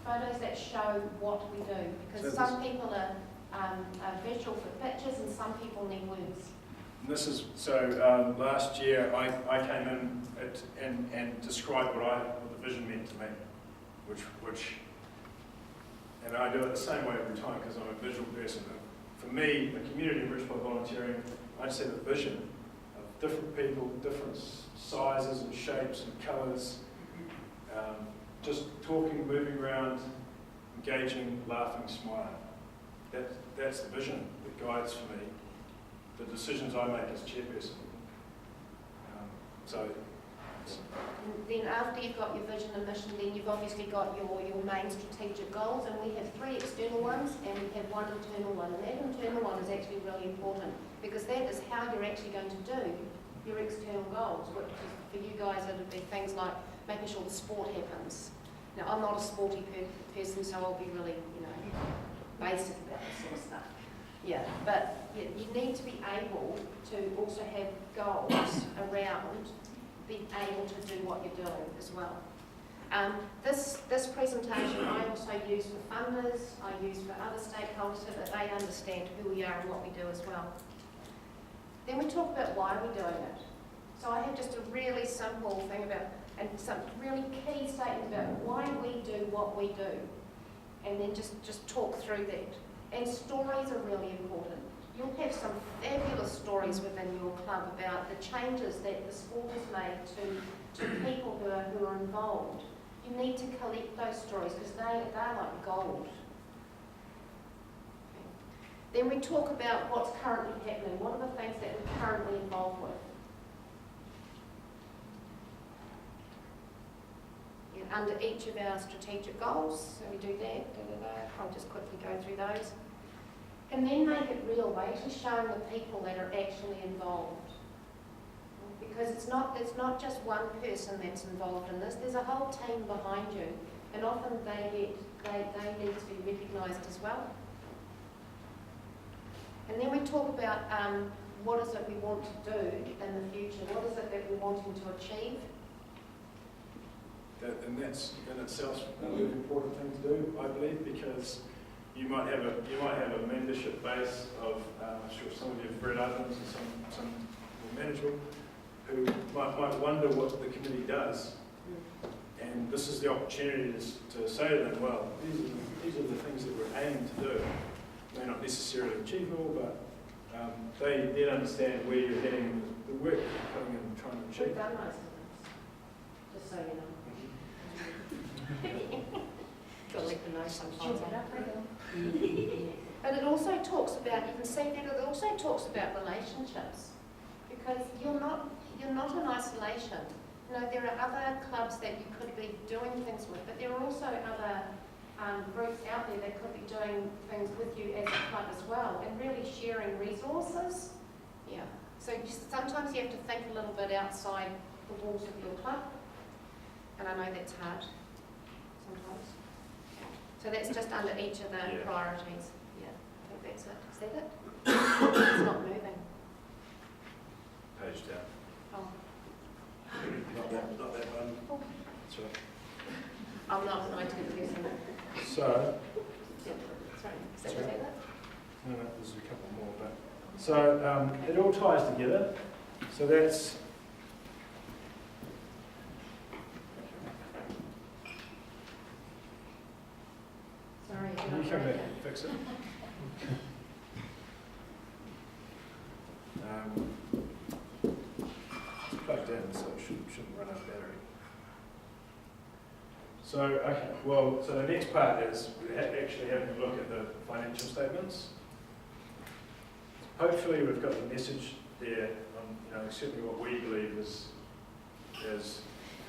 photos that show what we do, because So some people are visual for pictures and some people need words. This is, last year I came in and described what the vision meant to me, and I do it the same way every time because I'm a visual person. For me, a community enriched by volunteering, I just have a vision of different people, different sizes and shapes and colours, just talking, moving around, engaging, laughing, smiling. That's the vision that guides for me the decisions I make as chairperson. And then after you've got your vision and mission, then you've obviously got your main strategic goals, and we have 3 external ones and we have 1 internal one. And that internal one is actually really important because that is how you're actually going to do your external goals, which is, for you guys it would be things like making sure the sport happens. Now I'm not a sporty person, so I'll be really, basic about this sort of stuff. Yeah, but you need to be able to also have goals around being able to do what you're doing as well. This presentation I also use for funders, I use for other stakeholders so that they understand who we are and what we do as well. Then we talk about why we're doing it. So I have just a really simple thing about, and some really key statements about why we do what we do. And then just talk through that. And stories are really important. You'll have some fabulous stories within your club about the changes that the sport has made to people who are involved. You need to collect those stories because they're like gold. Okay. Then we talk about what's currently happening. What are the things that we're currently involved with? Under each of our strategic goals, so we do that, I'll just quickly go through those. And then make it real by actually showing the people that are actually involved. Because it's not just one person that's involved in this, there's a whole team behind you, and often they need to be recognised as well. And then we talk about what is it we want to do in the future, what is it that we're wanting to achieve. And that's in itself a really important thing to do, I believe, because you might have a membership base of, I'm sure some of you have read others and some more manageable, who might wonder what the committee does. And this is the opportunity to say to them, well, these are the things that we're aiming to do. May not necessarily achievable, but they then understand where you're heading, the work you're putting in and trying to achieve. We've done most of this, just so you know. Got to let them know sometimes. But it also talks about, you can see that it also talks about relationships, because you're not in isolation. There are other clubs that you could be doing things with, but there are also other groups out there that could be doing things with you as a club as well, and really sharing resources. Yeah. So sometimes you have to think a little bit outside the walls of your club, and I know that's hard sometimes. So that's just under each of the priorities. Yeah, I think that's it. Is that it? It's not moving. Page down. Oh. Not that one. Oh. That's right. I'm not an IT person. So, Sorry, is that it? no, there's a couple more, but so it all ties together. So that's Sorry, can you come back and fix it? It's plugged in, so it shouldn't run out of battery. So, okay, well, so the next part is actually having a look at the financial statements. Hopefully we've got the message there on, certainly what we believe is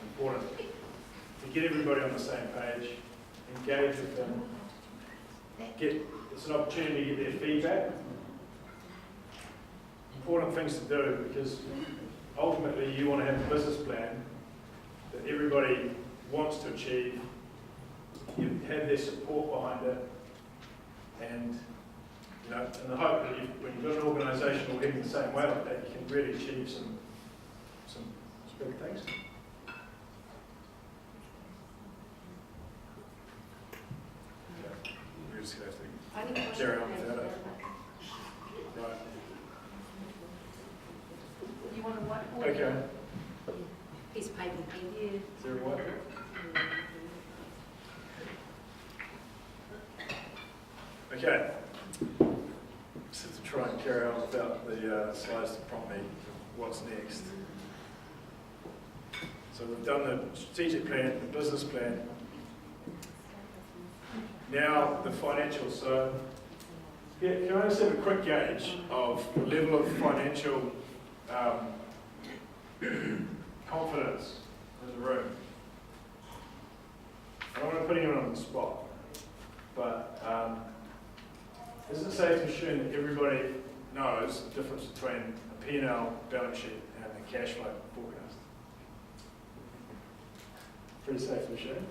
important. To get everybody on the same page, engage with them, it's an opportunity to get their feedback. Important things to do, because ultimately you want to have a business plan that everybody wants to achieve, you have their support behind it, and in the hope that when you've got an organisation all heading the same way like that, you can really achieve some big things. Only question carry on I have without it. is, Right. You want a whiteboard? Okay. Piece of paper, pen. Is there a what? Okay. Just have to try and carry on without the slides to prompt me what's next. So we've done the strategic plan, the business plan. Now the financials. So yeah, can I just have a quick gauge of the level of financial confidence in the room? I don't want to put anyone on the spot, but is it safe to assume that everybody knows the difference between a P&L balance sheet and a cash flow forecast? Pretty safe to assume.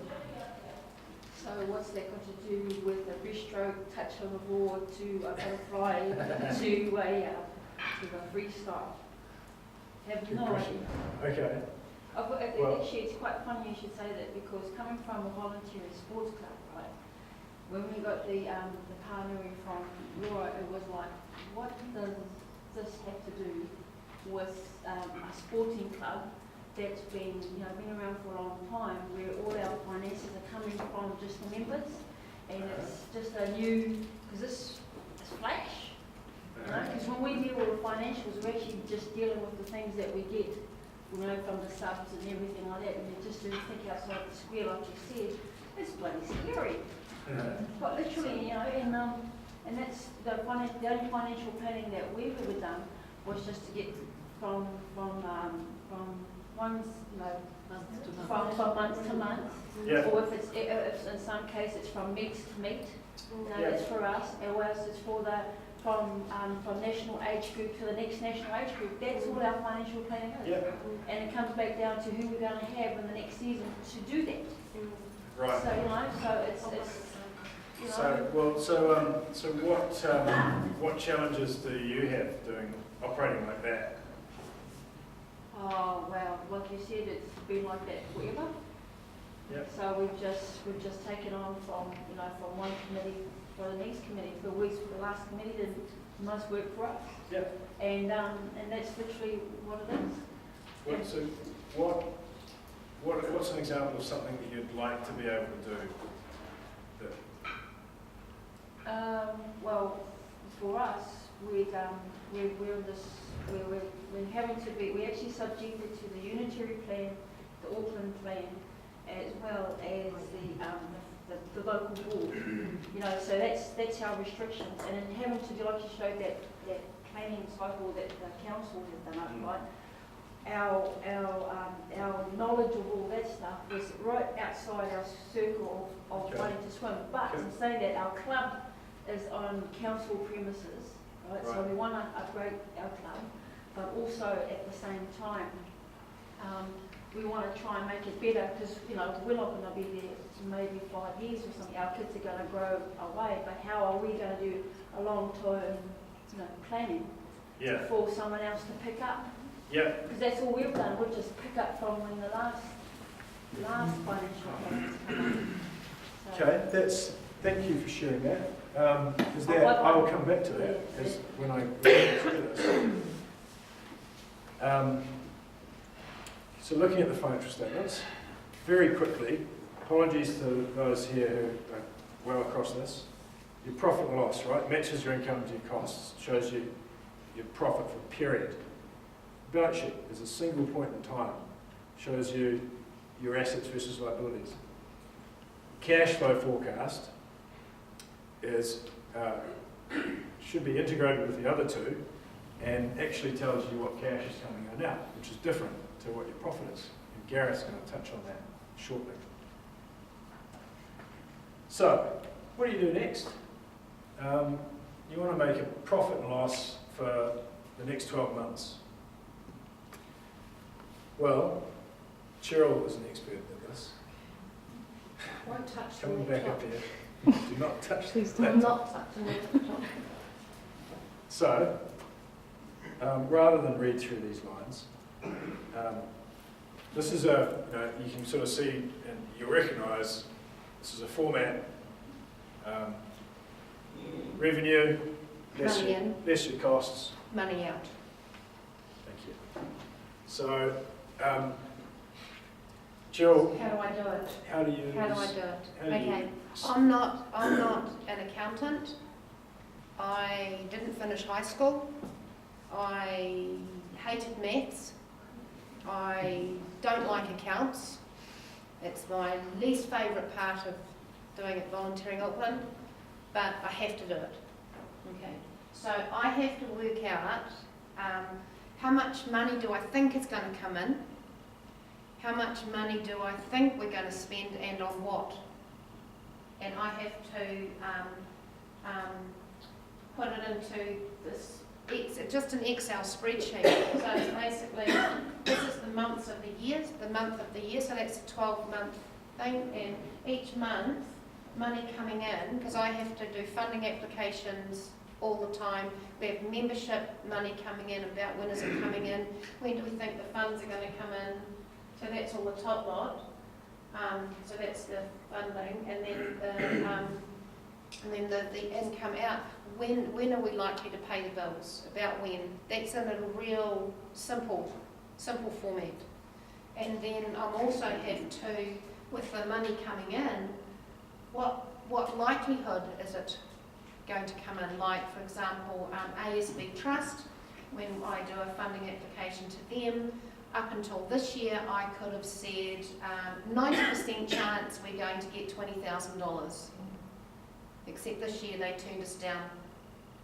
So what's that got to do with a brushstroke, touch on the board, to a butterfly, to a freestyle? Have Good no question. idea. Okay. Well- Actually, it's quite funny you should say that, because coming from a voluntary sports club, right, when we got the partnering from Laura, it was like, what does this have to do with a sporting club that's been around for a long time, where all our finances are coming from just the members, and it's just a new, because this is flash, because when we deal with financials, we're actually just dealing with the things that we get, from the subs and everything like that, and you just do think outside the square, like you said, it's bloody scary. But literally, and that's the only financial planning that we've ever done was just to get from months to month, Yeah. or if in some case it's from meet to meet. Yeah. That's for us, or else it's for the from national age group to the next national age group. That's all our financial planning is. Yeah. And it comes back down to who we're going to have in the next season to do that. Right. So it's So what challenges do you have doing operating like that? Oh, well, like you said, it's been like that forever. Yep. So we've just taken on from one committee for the next committee. For the last committee did most work for us. Yep. And that's literally what it is. What's an example of something that you'd like to be able to do? Well, for us, we're having to be, we're actually subjected to the unitary plan, the Auckland plan, as well as the local board. So that's our restrictions, and in having to do, like you showed that planning cycle that the council has done up, right? Our knowledge of all that stuff was right outside our circle of Okay. wanting to swim. But Okay. in saying that, our club is on council premises, right? So Right. we want to upgrade our club, but also at the same time, we want to try and make it better, because we're not going to be there maybe 5 years or something. Our kids are going to grow away, but how are we going to do a long-term planning Yeah. for someone else to pick up? Yeah. Because that's all we've done, we'll just pick up from when the last financial plans come up. So- Thank you for sharing that. Because I will come back to that when I get through this. So looking at the financial statements, very quickly, apologies to those here who are well across this. Your profit and loss, right, matches your income to your costs, shows you your profit for a period. Balance sheet is a single point in time, shows you your assets versus liabilities. Cash flow forecast is should be integrated with the other two and actually tells you what cash is coming in and out, which is different to what your profit is. And Gareth's going to touch on that shortly. So, what do you do next? You want to make a profit and loss for the next 12 months. Well, Cheryl is an expert at this. Won't touch the Coming back laptop. up here. Do not touch Please that. don't. Not touch the laptop. So, rather than read through these lines, this is you can sort of see and you recognise this is a format Revenue, less Money your, in, less your costs. money out. Thank you. So, Jill, How do I do it? how do you? How do I do it? how do you- Okay, I'm not an accountant. I didn't finish high school. I hated maths. I don't like accounts. It's my least favourite part of doing it volunteering Auckland, but I have to do it. Okay, so I have to work out how much money do I think is going to come in, how much money do I think we're going to spend, and on what. And I have to put it into this, just an Excel spreadsheet. So it's basically, this is the months of the year, so that's a 12-month thing, and each month, money coming in, because I have to do funding applications all the time. We have membership money coming in, about when is it coming in, when do we think the funds are going to come in, so that's all the top lot. So that's the funding, and then the income out. When are we likely to pay the bills? About when? That's in a real simple format. And then I'm also have to, with the money coming in, what likelihood is it going to come in? Like, for example, ASB Trust, when I do a funding application to them, up until this year, I could have said 90% chance we're going to get $20,000. Except this year they turned us down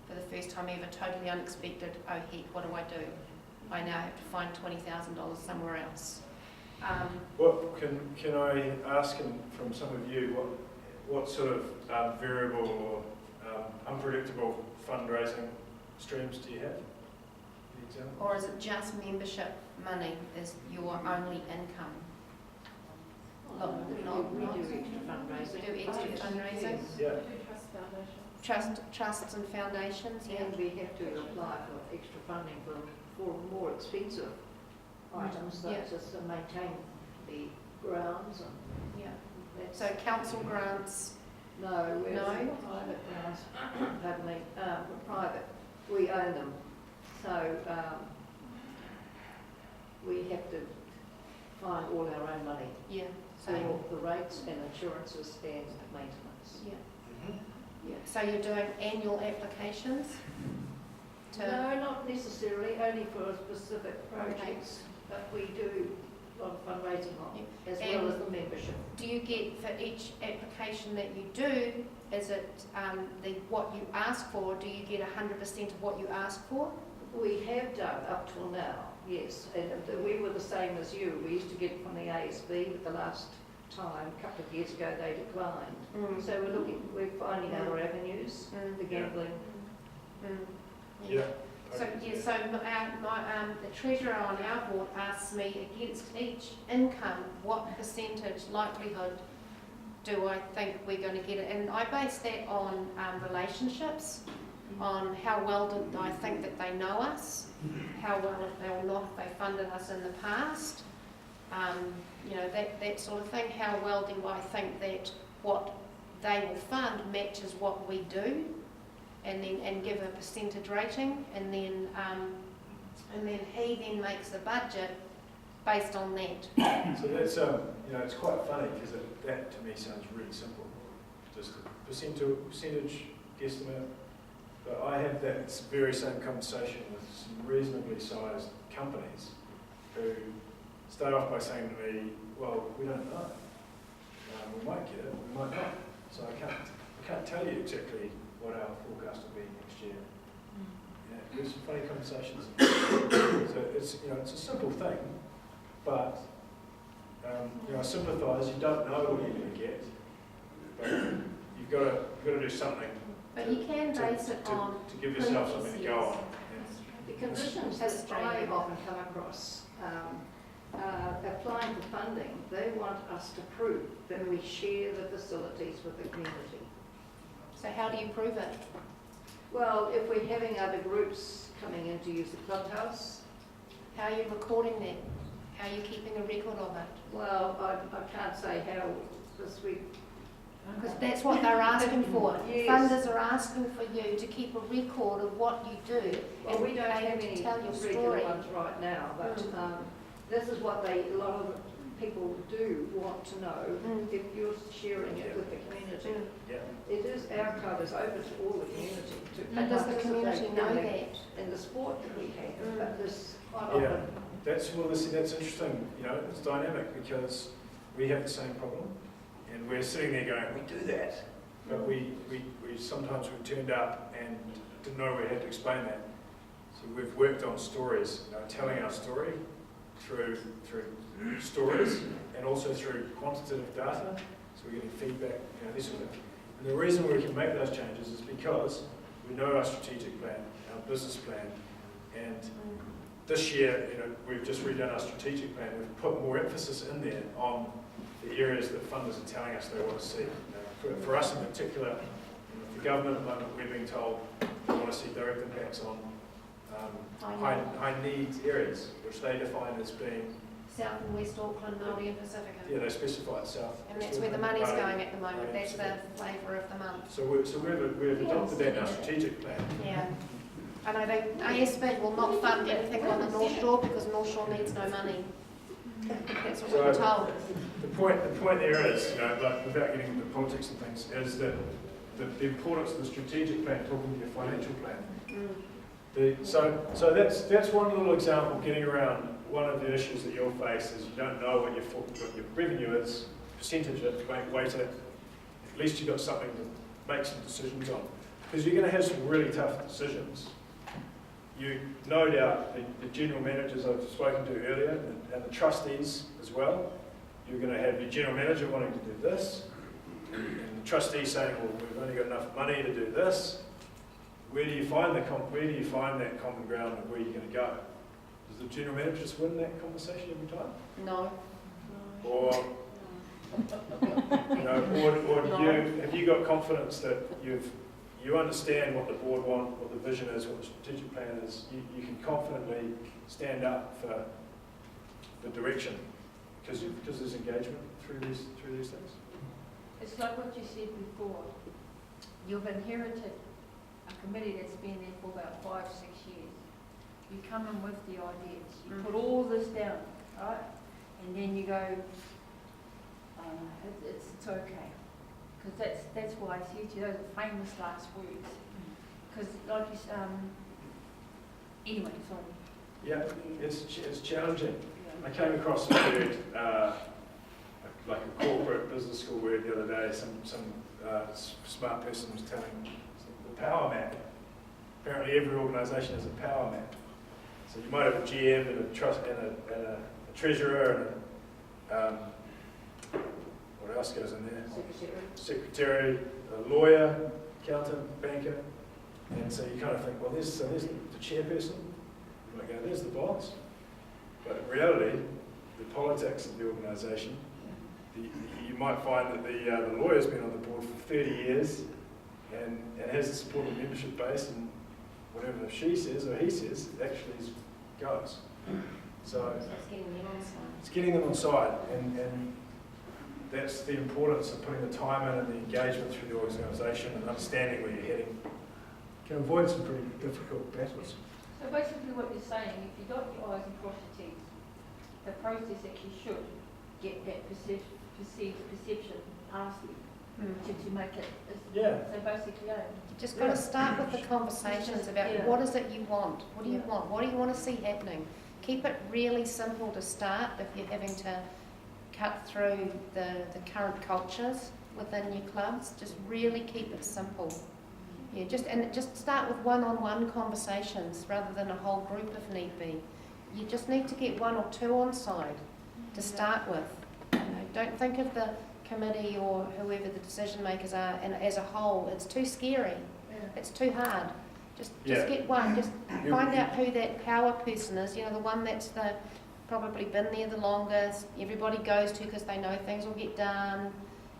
for the first time ever, totally unexpected. Oh heck, what do I do? I now have to find $20,000 somewhere else. What can I ask from some of you? What sort of variable or unpredictable fundraising streams do you have? Any example? Or is it just membership money is your only income? Look, We do extra fundraising. Do extra fundraising? Yeah. Trusts and foundations, yeah. And we have to apply for extra funding for more expensive items, such Yeah. as to maintain the grounds and Yeah. that's. So council grants, No, we're No? private grounds, pardon me, we're private, we own them. So, we have to find all our own money yeah, for same. the rates and insurances and maintenance. Yeah. Mhm. Yeah. So you're doing annual applications to, No, not necessarily, only for specific projects, but we do a lot of fundraising on, as well as the membership. do you get for each application that you do, is it what you ask for, or do you get 100% of what you ask for? We have done up till now, yes, and we were the same as you. We used to get it from the ASB, but the last time, a couple of years ago, they declined. So we're finding other avenues, the gambling. Yeah. So, yeah, so the treasurer on our board asks me against each income, what percentage likelihood do I think we're going to get it? And I base that on relationships, on how well do I think that they know us, how well if they or not if they funded us in the past, you know, that sort of thing. How well do I think that what they will fund matches what we do, and give a percentage rating, and then he then makes the budget based on that. So that's you know, it's quite funny because that to me sounds really simple, just a percentage guesstimate. But I have that very same conversation with some reasonably sized companies who start off by saying to me, "Well, we don't know. We might get it, we might not. So I can't tell you exactly what our forecast will be next year." Yeah, there's some funny conversations. So it's, you know, it's a simple thing, but you know, I sympathise. You don't know what you're going to get, but you've got to do something. But you can base it on to give yourself something to go on. The conditions that I often come across, applying for funding, they want us to prove that we share the facilities with the community. So how do you prove it? Well, if we're having other groups coming in to use the clubhouse, How are you recording that? How are you keeping a record of it? well, I can't say how, because we Because that's what they're asking for. Yes. Funders are asking for you to keep a record of what you do Well, we don't and have to any tell your regular story. ones right now, but this is what a lot of people do want to know, if you're sharing it with the community. Yeah. It is, our club is open to all the community to And does the community participate know in that? in the sport that we have, Mm. but this quite Yeah. often. That's interesting, it's dynamic because we have the same problem and we're sitting there going, we do that. But we sometimes we turned up and didn't know we had to explain that. So we've worked on stories, telling our story through stories and also through quantitative data. So we're getting feedback, this sort of thing. And the reason we can make those changes is because we know our strategic plan, our business plan, and this year, we've just redone our strategic plan. We've put more emphasis in there on the areas that funders are telling us they want to see. For us in particular, the government at the moment, we're being told they want to see direct impacts on high needs areas, which they define as being, South and West Auckland, Māori and Pacifica. yeah, they specify it south. And that's where the money's going at the moment. That's the flavour of the month. So we've adopted that in our strategic plan. Yeah. I know the ASB will not fund anything on the North Shore because North Shore needs no money. That's what we were told. The point there is, like, without getting into politics and things, is that the importance of the strategic plan talking to your financial plan. So that's one little example getting around one of the issues that you'll face is you don't know what your revenue is, percentage it, weight it. At least you've got something to make some decisions on. Because you're going to have some really tough decisions. You no doubt, the general managers I've spoken to earlier and the trustees as well, you're going to have your general manager wanting to do this, and the trustees saying, well, we've only got enough money to do this. Where do you find that common ground of where you're going to go? Does the general manager just win that conversation every time? No. Or, have you got confidence that you understand what the board want, what the vision is, what the strategic plan is? You can confidently stand up for the direction because there's engagement through these things. It's like what you said before. You've inherited a committee that's been there for about 5-6 years. You come in with the ideas, you put all this down, right? And then you go, it's okay. Because that's why I said to you those are famous last words. Because like you, anyway, sorry. Yeah, it's challenging. I came across a word, like a corporate business school word the other day. Some smart person was telling the power map. Apparently, every organisation has a power map. So you might have a GM and a trust and a treasurer and what else goes in there? Secretary, a lawyer, accountant, banker. And so you kind of think, well, there's the chairperson. You might go, there's the boss. But in reality, the politics of the organisation, you might find that the lawyer's been on the board for 30 years and has a supportive membership base, and whatever she says or he says actually goes. So It's getting them on side. it's getting them on side, and that's the importance of putting the time in and the engagement through the organisation and understanding where you're heading. Can avoid some pretty difficult battles. So basically what you're saying, if you dot your I's and cross your T's, the process actually should get that perceived perception asked to make it. Yeah. So basically, You just got to start with the conversations about what is it you want? What do you want? What do you want to see happening? Keep it really simple to start if you're having to cut through the current cultures within your clubs. Just really keep it simple. Yeah, just start with one-on-one conversations rather than a whole group if need be. You just need to get 1 or 2 on side to start with. Don't think of the committee or whoever the decision makers are and as a whole. It's too scary. It's too hard. Just get one. Just find out who that power person is. The one that's probably been there the longest. Everybody goes to because they know things will get done.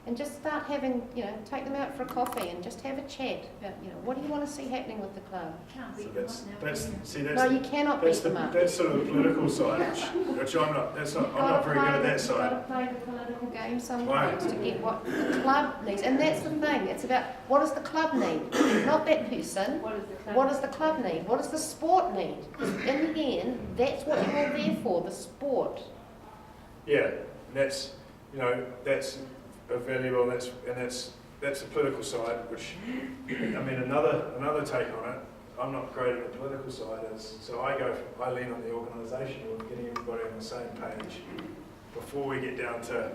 And just start having, take them out for a coffee and just have a chat about, what do you want to see happening with the club? Can't So beat them up now. No, you cannot beat them up. that's sort of the political side, which I'm not very good at that You've got side. to play the political game sometimes to get what the club needs. And that's the thing, it's about what does the club need? Not that person. What is the club? What does the club need? What does the sport need? Because in the end, that's what you're all there for, the sport. Yeah, and that's a valuable, and that's the political side, which, I mean, another take on it, I'm not great at the political side, so I lean on the organisation of getting everybody on the same page before we get down to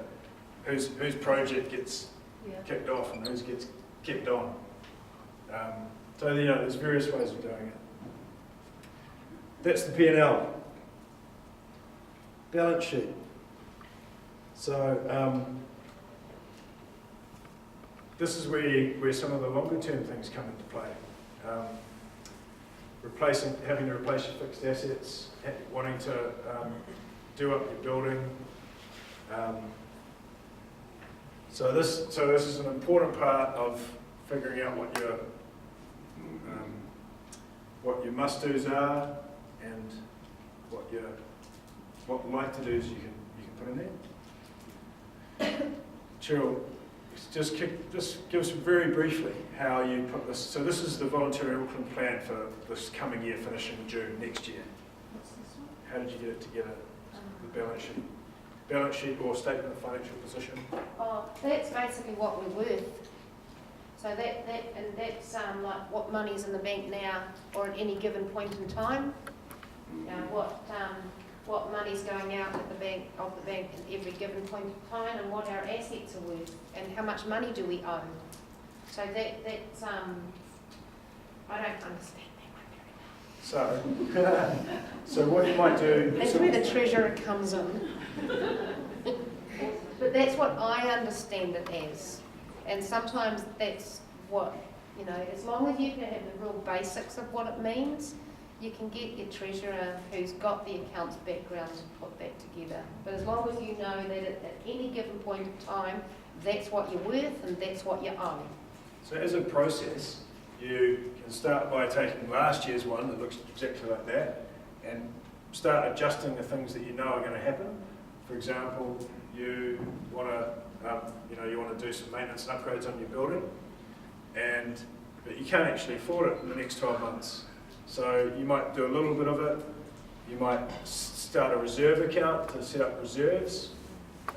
whose project gets Yeah. kicked off and whose gets kicked on. So, there's various ways of doing it. That's the P&L. Balance sheet. So, this is where some of the longer term things come into play. Having to replace your fixed assets, wanting to do up your building. So this is an important part of figuring out what your must-dos are and what like-to-dos you can put in there. Cheryl, just give us very briefly how you put this. So this is the voluntary Auckland plan for this coming year, finishing June next year. What's this one? How did you get it together? The balance sheet or statement of financial position. Oh, that's basically what we're worth. So that's like what money's in the bank now or at any given point in time. What money's going out at the bank at every given point in time, and what our assets are worth, and how much money do we owe. So that's I don't understand that one very well. So what you might do. That's where the treasurer comes in. But that's what I understand it as, and sometimes that's what as long as you can have the real basics of what it means. You can get your treasurer who's got the accounts background to put that together. But as long as you know that at any given point in time, that's what you're worth and that's what you owe. So as a process, you can start by taking last year's one that looks exactly like that and start adjusting the things that you know are going to happen. For example, you want to do some maintenance and upgrades on your building, but you can't actually afford it in the next 12 months. So you might do a little bit of it. You might start a reserve account to set up reserves.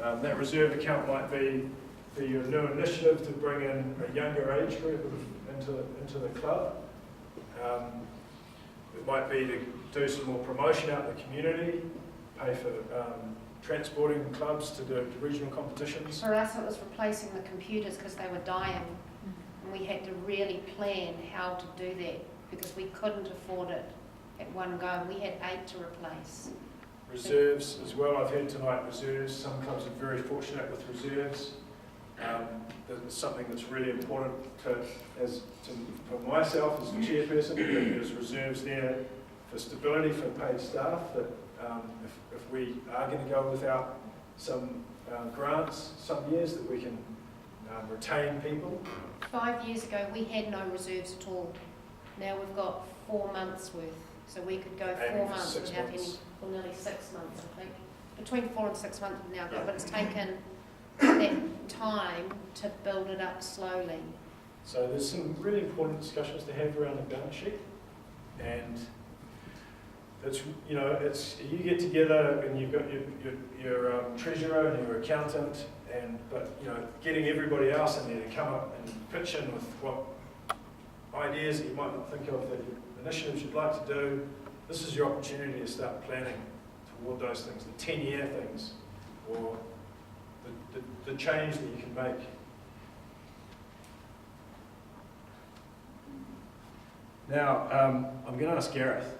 That reserve account might be for your new initiative to bring in a younger age group into the club. It might be to do some more promotion out in the community, pay for transporting clubs to the regional competitions. For us, it was replacing the computers because they were dying, and we had to really plan how to do that, because we couldn't afford it at one go. We had 8 to replace. Reserves as well. I've heard tonight reserves. Some clubs are very fortunate with reserves. That's something that's really important for myself as the chairperson. There's reserves there for stability for paid staff. That if we are going to go without some grants some years, that we can retain people. 5 years ago, we had no reserves at all. Now we've got 4 months worth, so we could go 4 months without any, or nearly 6 months, I think. Between 4 and 6 months we've now got, but it's taken that time to build it up slowly. So there's some really important discussions to have around the balance sheet, and it's you get together and you've got your treasurer and your accountant, but getting everybody else in there to come up and pitch in with what ideas that you might not think of, that initiatives you'd like to do. This is your opportunity to start planning toward those things, the 10-year things, or the change that you can make. Now, I'm going to ask Gareth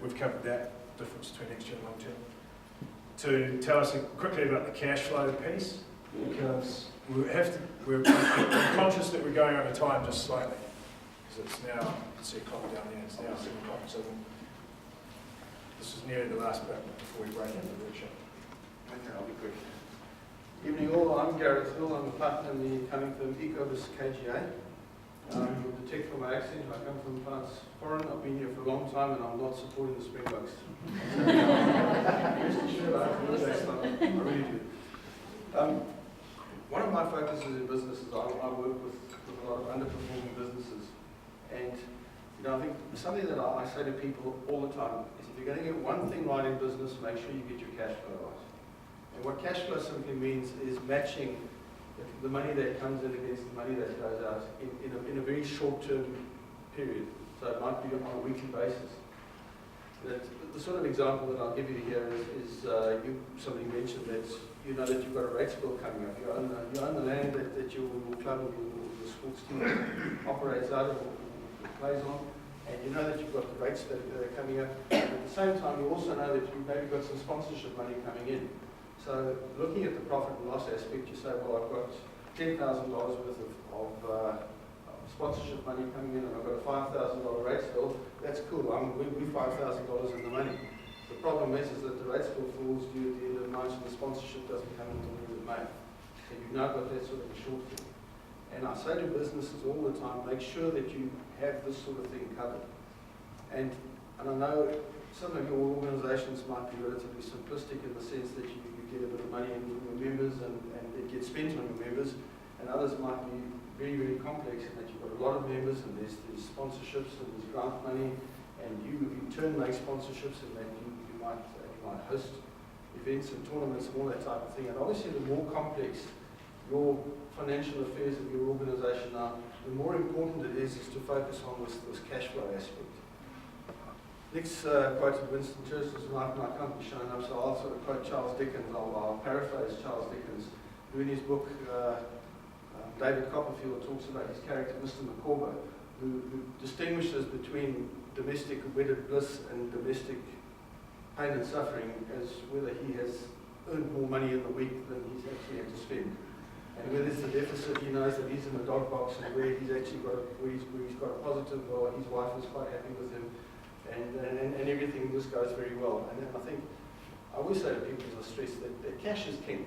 we've covered that difference between next year and long term, to tell us quickly about the cash flow piece, because we're conscious that we're going over time just slightly, because it's now, you can see a clock down there, it's now 7 o'clock, so this is nearly the last bit before we break into the workshop. Okay, I'll be quick. Evening all, I'm Gareth Hill, I'm a partner in the accounting firm Ecobus KGA. You'll detect from my accent, I come from parts foreign, I've been here for a long time and I'm not supporting the Springboks. Rest assured I have no next time, I really do. One of my focuses in business is I work with a lot of underperforming businesses, and I think something that I say to people all the time is if you're going to get one thing right in business, make sure you get your cash flow right. And what cash flow simply means is matching the money that comes in against the money that goes out in a very short-term period. So it might be on a weekly basis. The sort of example that I'll give you here is somebody mentioned that you know that you've got a rates bill coming up. You own the land that your club or your sports team operates out of or plays on, and you know that you've got the rates that are coming up. At the same time, you also know that you've maybe got some sponsorship money coming in. So looking at the profit and loss aspect, you say, well, I've got $10,000 worth of sponsorship money coming in, and I've got a $5,000 rates bill. That's cool. We're $5,000 in the money. The problem is that the rates bill falls due at the end of March, and the sponsorship doesn't come until the end of May. So you've now got that sort of a shortfall. And I say to businesses all the time, make sure that you have this sort of thing covered. And I know some of your organisations might be relatively simplistic in the sense that you get a bit of money in from your members and it gets spent on your members, and others might be very, very complex in that you've got a lot of members and there's sponsorships and there's grant money, and you in turn make sponsorships, and that you might host events and tournaments and all that type of thing. And obviously the more complex your financial affairs of your organisation are, the more important it is to focus on this cash flow aspect. Next quote of Winston Churchill's, and I can't be shown up, so I'll sort of quote Charles Dickens. I'll paraphrase Charles Dickens, who in his book, David Copperfield, talks about his character, Mr. Micawber, who distinguishes between domestic wedded bliss and domestic pain and suffering as whether he has earned more money in the week than he's actually had to spend. And where there's a deficit, he knows that he's in a dog box, and where he's actually got a positive, or his wife is quite happy with him. And everything just goes very well. And then I always say to people, as I stress, that cash is king.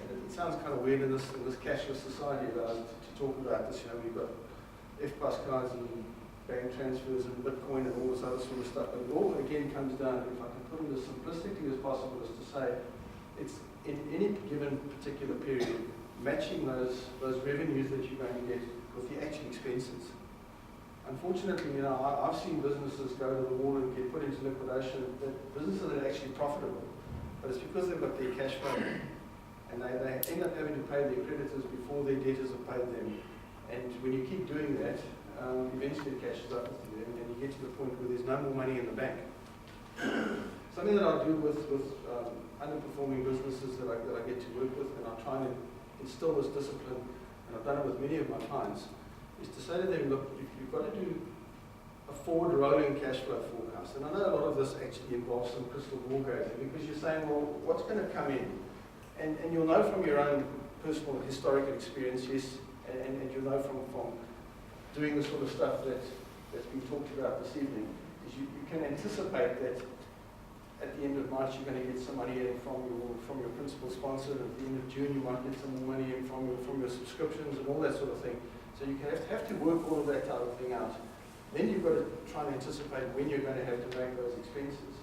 And it sounds kind of weird in this cashless society to talk about this. We've got FPAS cards and bank transfers and Bitcoin and all this other sort of stuff. But it all again comes down, if I can put it as simplistically as possible, is to say it's in any given particular period, matching those revenues that you're going to get with the actual expenses. Unfortunately, I've seen businesses go to the wall and get put into liquidation, that businesses that are actually profitable, but it's because they've got their cash flow, and they end up having to pay their creditors before their debtors have paid them. And when you keep doing that, eventually it cashes up with you, and you get to the point where there's no more money in the bank. Something that I do with underperforming businesses that I get to work with, and I try and instill this discipline, and I've done it with many of my clients, is to say to them, look, you've got to do a forward rolling cash flow forecast. And I know a lot of this actually involves some crystal ball gazing, because you're saying, well, what's going to come in? And you'll know from your own personal historical experience, yes, and you'll know from doing the sort of stuff that's been talked about this evening, is you can anticipate that at the end of March you're going to get some money in from your principal sponsor, and at the end of June you might get some more money in from your subscriptions and all that sort of thing. So you have to work all of that type of thing out. Then you've got to try and anticipate when you're going to have to make those expenses.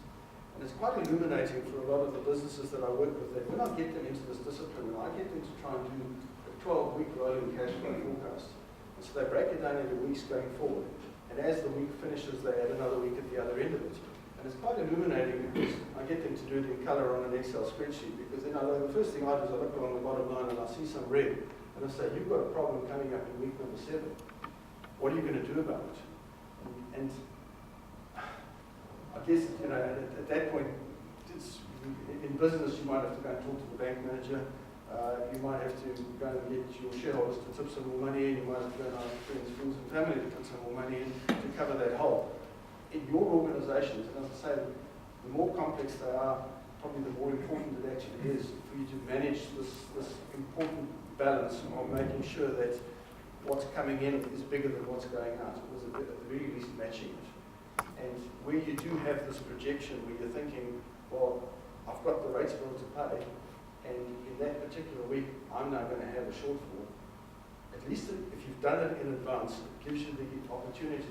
And it's quite illuminating for a lot of the businesses that I work with, that when I get them into this discipline, I get them to try and do a 12-week rolling cash flow forecast. And so they break it down into weeks going forward. And as the week finishes, they add another week at the other end of it. And it's quite illuminating, because I get them to do it in colour on an Excel spreadsheet, because then the first thing I do is I look along the bottom line and I see some red. And I say, you've got a problem coming up in week number 7. What are you going to do about it? And I guess, at that point, in business, you might have to go and talk to the bank manager. You might have to go and get your shareholders to tip some more money in. You might have to go and ask friends, fools, and family to put some more money in to cover that hole. In your organisations, and as I say, the more complex they are, probably the more important it actually is for you to manage this important balance of making sure that what's coming in is bigger than what's going out, or at the very least matching it. And where you do have this projection where you're thinking, well, I've got the rates bill to pay, and in that particular week, I'm now going to have a shortfall. At least if you've done it in advance, it gives you the opportunity